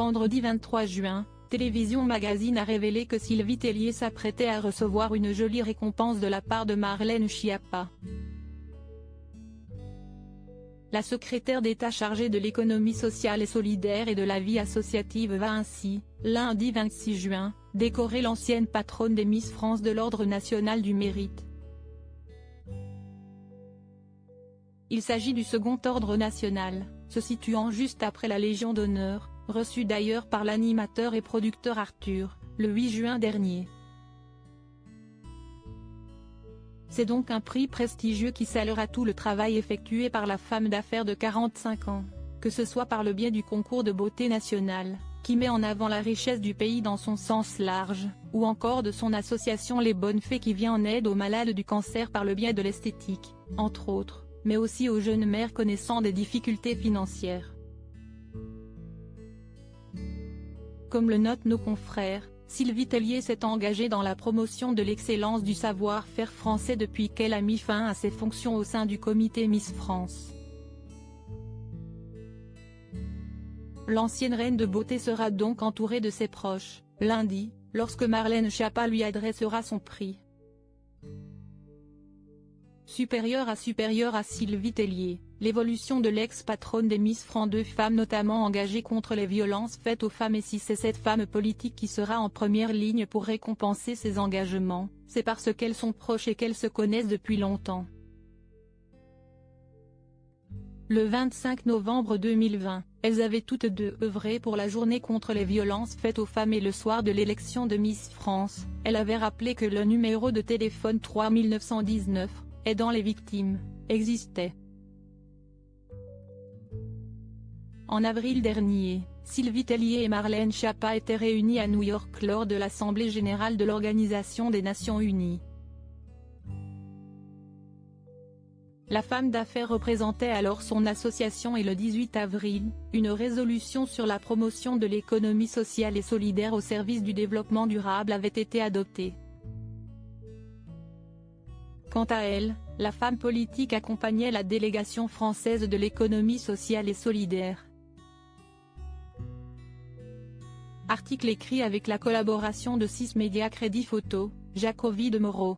vendredi 23 juin, Télévision Magazine a révélé que Sylvie Tellier s'apprêtait à recevoir une jolie récompense de la part de Marlène Schiappa. La secrétaire d'État chargée de l'économie sociale et solidaire et de la vie associative va ainsi, lundi 26 juin, décorer l'ancienne patronne des Miss France de l'Ordre national du mérite. Il s'agit du second ordre national, se situant juste après la Légion d'honneur, reçue d'ailleurs par l'animateur et producteur Arthur, le 8 juin dernier. C'est donc un prix prestigieux qui saluera tout le travail effectué par la femme d'affaires de 45 ans, que ce soit par le biais du concours de beauté national, qui met en avant la richesse du pays dans son sens large, ou encore de son association Les Bonnes Fées qui vient en aide aux malades du cancer par le biais de l'esthétique, entre autres, mais aussi aux jeunes mères connaissant des difficultés financières. Comme le notent nos confrères, Sylvie Tellier s'est engagée dans la promotion de l'excellence du savoir-faire français depuis qu'elle a mis fin à ses fonctions au sein du comité Miss France. L'ancienne reine de beauté sera donc entourée de ses proches, lundi, lorsque Marlène Schiappa lui adressera son prix. Supérieure à Sylvie Tellier, l'évolution de l'ex-patronne des Miss France, deux femmes notamment engagées contre les violences faites aux femmes, et si c'est cette femme politique qui sera en première ligne pour récompenser ses engagements, c'est parce qu'elles sont proches et qu'elles se connaissent depuis longtemps. Le 25 novembre 2020, elles avaient toutes deux œuvré pour la journée contre les violences faites aux femmes et le soir de l'élection de Miss France, elle avait rappelé que le numéro de téléphone 3919, aidant les victimes, existait. En avril dernier, Sylvie Tellier et Marlène Schiappa étaient réunies à New York lors de l'Assemblée générale de l'Organisation des Nations Unies. La femme d'affaires représentait alors son association et le 18 avril, une résolution sur la promotion de l'économie sociale et solidaire au service du développement durable avait été adoptée. Quant à elle, la femme politique accompagnait la délégation française de l'économie sociale et solidaire. Article écrit avec la collaboration de 6 médias Crédit Photo, Jacovi de Moreau.